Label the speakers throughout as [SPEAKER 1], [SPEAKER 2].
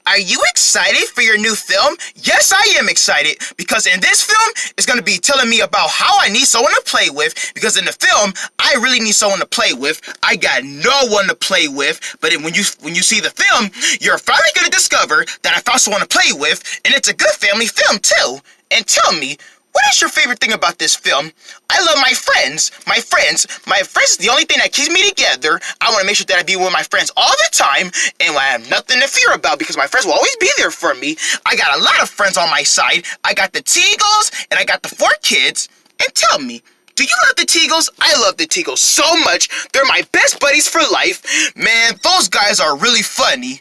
[SPEAKER 1] Are you excited for your new film? Yes, I am excited because in this film, it's going to be telling me about how I need someone to play with because in the film, I really need someone to play with. I got no one to play with, but when you see the film, you're finally going to discover that I found someone to play with, and it's a good family film too. And tell me, what is your favorite thing about this film? I love my friends. My friends is the only thing that keeps me together. I want to make sure that I be with my friends all the time, and I have nothing to fear about because my friends will always be there for me. I got a lot of friends on my side. I got the Teagles, and I got the 4 kids. And tell me, do you love the Teagles? I love the Teagles so much. They're my best buddies for life. Man, those guys are really funny.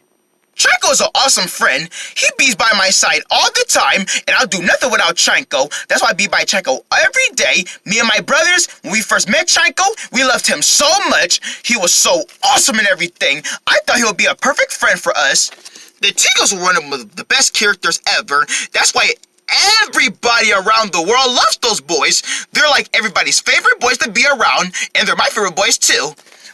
[SPEAKER 1] Chanco's an awesome friend. He be by my side all the time, and I'll do nothing without Chanco. That's why I be by Chanco every day. Me and my brothers, when we first met Chanco, we loved him so much. He was so awesome and everything. I thought he would be a perfect friend for us. The Teagles were one of the best characters ever. That's why everybody around the world loves those boys. They're like everybody's favorite boys to be around, and they're my favorite boys too.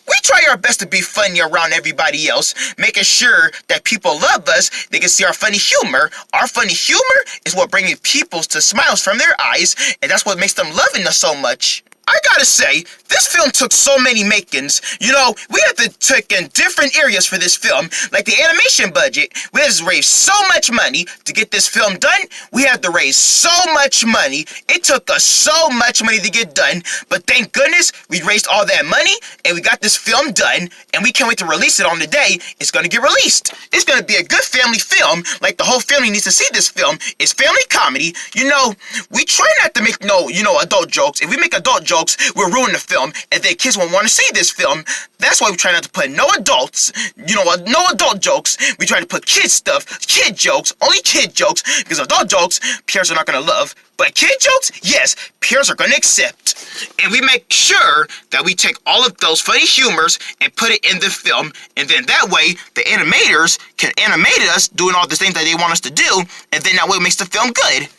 [SPEAKER 1] We try our best to be funny around everybody else, making sure that people love us, they can see our funny humor. Our funny humor is what brings people to smiles from their eyes, and that's what makes them loving us so much. I gotta say, this film took so many makings. You know, we had to take in different areas for this film, like the animation budget. We had to raise so much money to get this film done. We had to raise so much money. It took us so much money to get done, but thank goodness we raised all that money and we got this film done, and we can't wait to release it on the day it's gonna get released. It's gonna be a good family film, like the whole family needs to see this film. It's family comedy. You know, we try not to make no, adult jokes. If we make adult jokes, we'll ruin the film, and then kids won't want to see this film. That's why we try not to put no adults, no adult jokes. We try to put kid stuff, kid jokes, only kid jokes, because adult jokes, parents are not going to love. But kid jokes, yes, parents are going to accept. And we make sure that we take all of those funny humors and put it in the film, and then that way, the animators can animate us doing all the things that they want us to do, and then that way it makes the film good.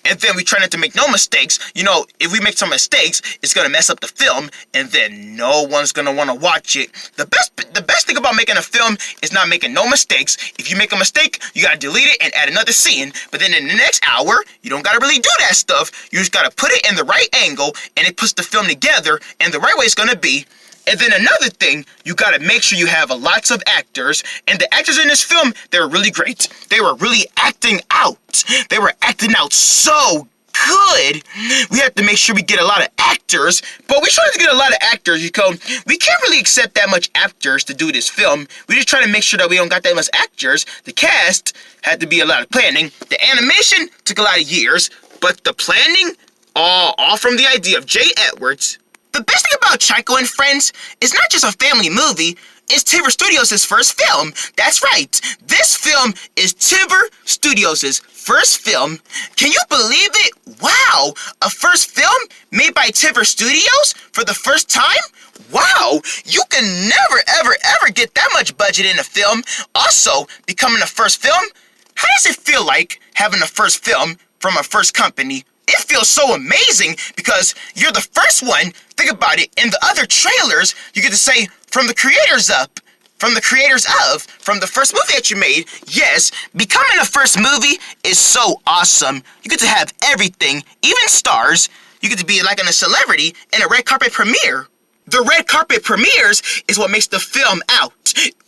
[SPEAKER 1] And then we try not to make no mistakes. If we make some mistakes, it's going to mess up the film, and then no one's going to want to watch it. The best thing about making a film is not making no mistakes. If you make a mistake, you got to delete it and add another scene. But then in the next hour, you don't got to really do that stuff. You just got to put it in the right angle, and it puts the film together in the right way it's going to be. And then another thing, you gotta make sure you have lots of actors. And the actors in this film, they were really great. They were really acting out. They were acting out so good. We have to make sure we get a lot of actors. But we try to get a lot of actors because we can't really accept that much actors to do this film. We just try to make sure that we don't got that much actors. The cast had to be a lot of planning. The animation took a lot of years. But the planning, all from the idea of Jay Edwards. The best thing about Canco and Friends is not just a family movie, it's Tiver Studios' first film. That's right, this film is Tiver Studios' first film. Can you believe it? Wow, a first film made by Tiver Studios for the first time? Wow, you can never, ever get that much budget in a film. Also, becoming a first film, how does it feel like having a first film from a first company? It feels so amazing because you're the first one. Think about it. In the other trailers, you get to say, from the creators up, from the creators of, from the first movie that you made. Yes, becoming a first movie is so awesome. You get to have everything, even stars. You get to be like a celebrity in a red carpet premiere. The red carpet premieres is what makes the film out.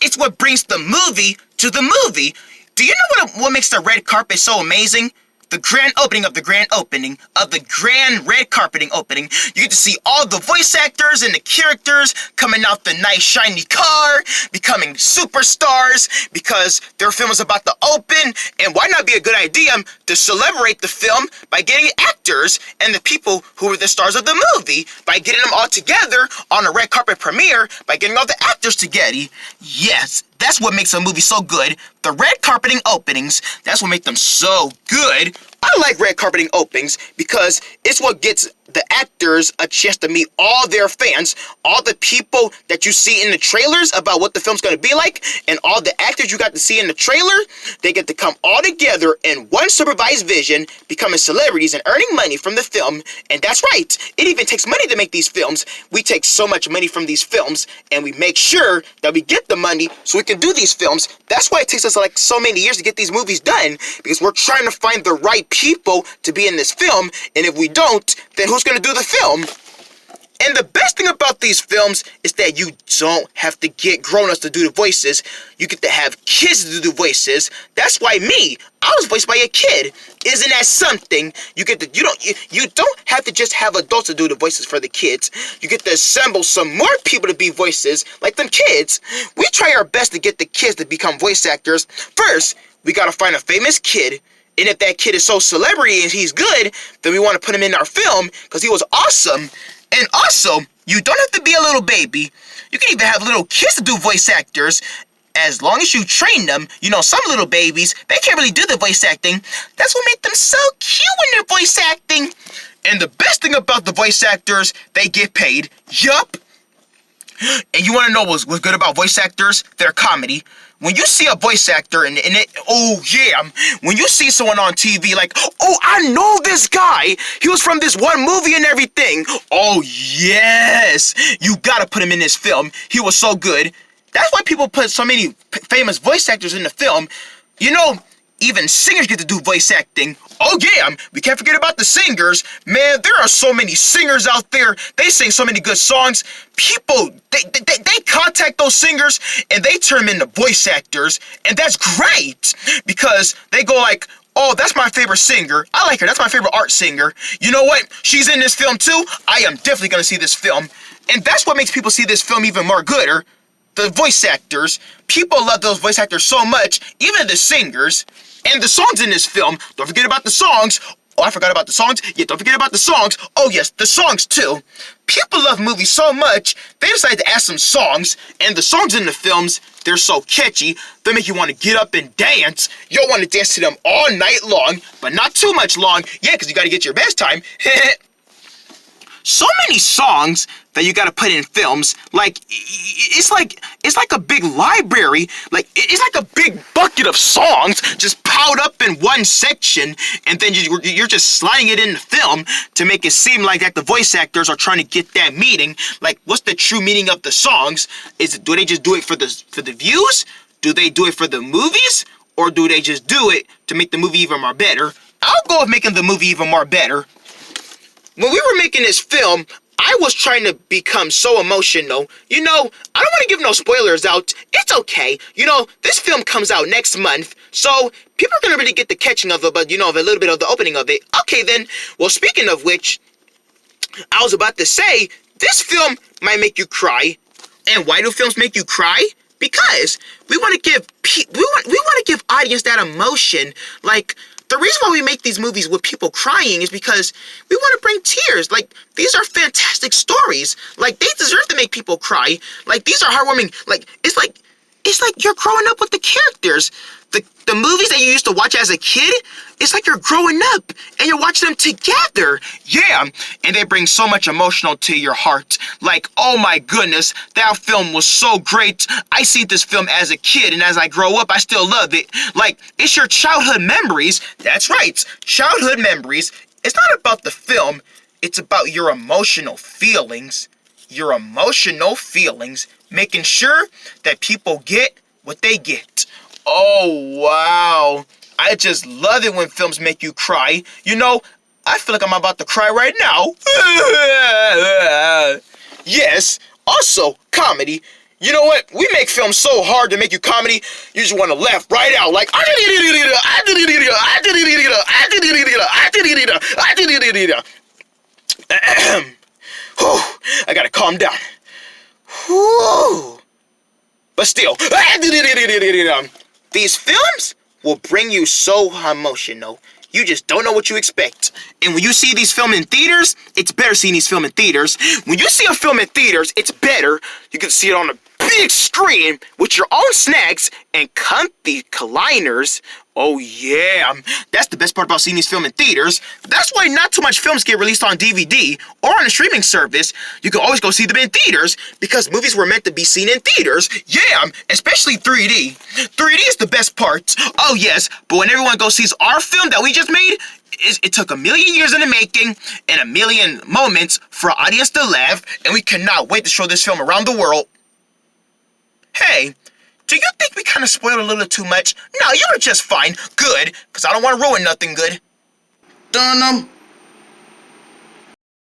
[SPEAKER 1] It's what brings the movie to the movie. Do you know what makes the red carpet so amazing? The grand opening of the grand opening of the grand red carpeting opening. You get to see all the voice actors and the characters coming out the nice shiny car, becoming superstars because their film is about to open. And why not be a good idea to celebrate the film by getting actors and the people who are the stars of the movie, by getting them all together on a red carpet premiere, by getting all the actors together. Yes, that's what makes a movie so good. The red carpeting openings, that's what makes them so good. I like red carpeting openings because it's what gets the actors a chance to meet all their fans, all the people that you see in the trailers about what the film's going to be like, and all the actors you got to see in the trailer. They get to come all together in one supervised vision, becoming celebrities and earning money from the film. And that's right, it even takes money to make these films. We take so much money from these films, and we make sure that we get the money so we can do these films. That's why it takes us like so many years to get these movies done, because we're trying to find the right people to be in this film, and if we don't, then who's going to do the film? And the best thing about these films is that you don't have to get grown-ups to do the voices. You get to have kids to do the voices. That's why I was voiced by a kid. Isn't that something? You don't have to just have adults to do the voices for the kids. You get to assemble some more people to be voices, like them kids. We try our best to get the kids to become voice actors. First, we gotta find a famous kid. And if that kid is so celebrity and he's good, then we want to put him in our film because he was awesome. And also, you don't have to be a little baby. You can even have little kids to do voice actors. As long as you train them, some little babies, they can't really do the voice acting. That's what makes them so cute when they're voice acting. And the best thing about the voice actors, they get paid. Yup. And you want to know what's good about voice actors? They're comedy. When you see a voice actor when you see someone on TV like, oh, I know this guy. He was from this one movie and everything. Oh, yes. You gotta put him in this film. He was so good. That's why people put so many famous voice actors in the film. Even singers get to do voice acting. Oh yeah, we can't forget about the singers. Man, there are so many singers out there. They sing so many good songs. People, they contact those singers and they turn them into voice actors. And that's great because they go like, oh, that's my favorite singer. I like her. That's my favorite art singer. You know what? She's in this film too. I am definitely going to see this film. And that's what makes people see this film even more gooder. The voice actors. People love those voice actors so much, even the singers. And the songs in this film, don't forget about the songs. Oh, I forgot about the songs. Yeah, don't forget about the songs. Oh yes, the songs too. People love movies so much, they decided to add some songs. And the songs in the films, they're so catchy, they make you want to get up and dance. You'll want to dance to them all night long, but not too much long. Yeah, because you got to get your best time. So many songs that you gotta put in films. Like, it's like a big library. Like, it's like a big bucket of songs just piled up in one section, and then you're just sliding it in the film to make it seem like that the voice actors are trying to get that meaning. Like, what's the true meaning of the songs? Do they just do it for the views? Do they do it for the movies? Or do they just do it to make the movie even more better? I'll go with making the movie even more better. When we were making this film, I was trying to become so emotional. I don't want to give no spoilers out. It's okay. This film comes out next month, so people are going to really get the catching of it, but, a little bit of the opening of it. Okay, then. Well, speaking of which, I was about to say, this film might make you cry. And why do films make you cry? Because we want to give audience that emotion. Like, the reason why we make these movies with people crying is because we want to bring tears. Like, these are fantastic stories. Like, they deserve to make people cry. Like, these are heartwarming. Like, it's like you're growing up with the characters. The movies that you used to watch as a kid, it's like you're growing up and you're watching them together. Yeah, and they bring so much emotional to your heart. Like, oh my goodness, that film was so great. I seen this film as a kid, and as I grow up, I still love it. Like, it's your childhood memories. That's right, childhood memories. It's not about the film, it's about your emotional feelings. Your emotional feelings, making sure that people get what they get. Oh, wow. I just love it when films make you cry. I feel like I'm about to cry right now. Yes, also comedy. You know what? We make films so hard to make you comedy, you just want to laugh right out. Like, I gotta calm down. But still, these films will bring you so emotional. You just don't know what you expect. And when you see these films in theaters, it's better seeing these films in theaters. When you see a film in theaters, it's better. You can see it on the big screen with your own snacks and comfy recliners. Oh yeah, that's the best part about seeing these films in theaters. That's why not too much films get released on DVD or on a streaming service. You can always go see them in theaters because movies were meant to be seen in theaters. Yeah, especially 3D. 3D is the best part. Oh yes, but when everyone goes sees our film that we just made, it took a million years in the making and a million moments for our audience to laugh, and we cannot wait to show this film around the world. Hey, do you think we kind of spoiled a little too much? No, you were just fine. Good, because I don't want to ruin nothing good.
[SPEAKER 2] Dunham,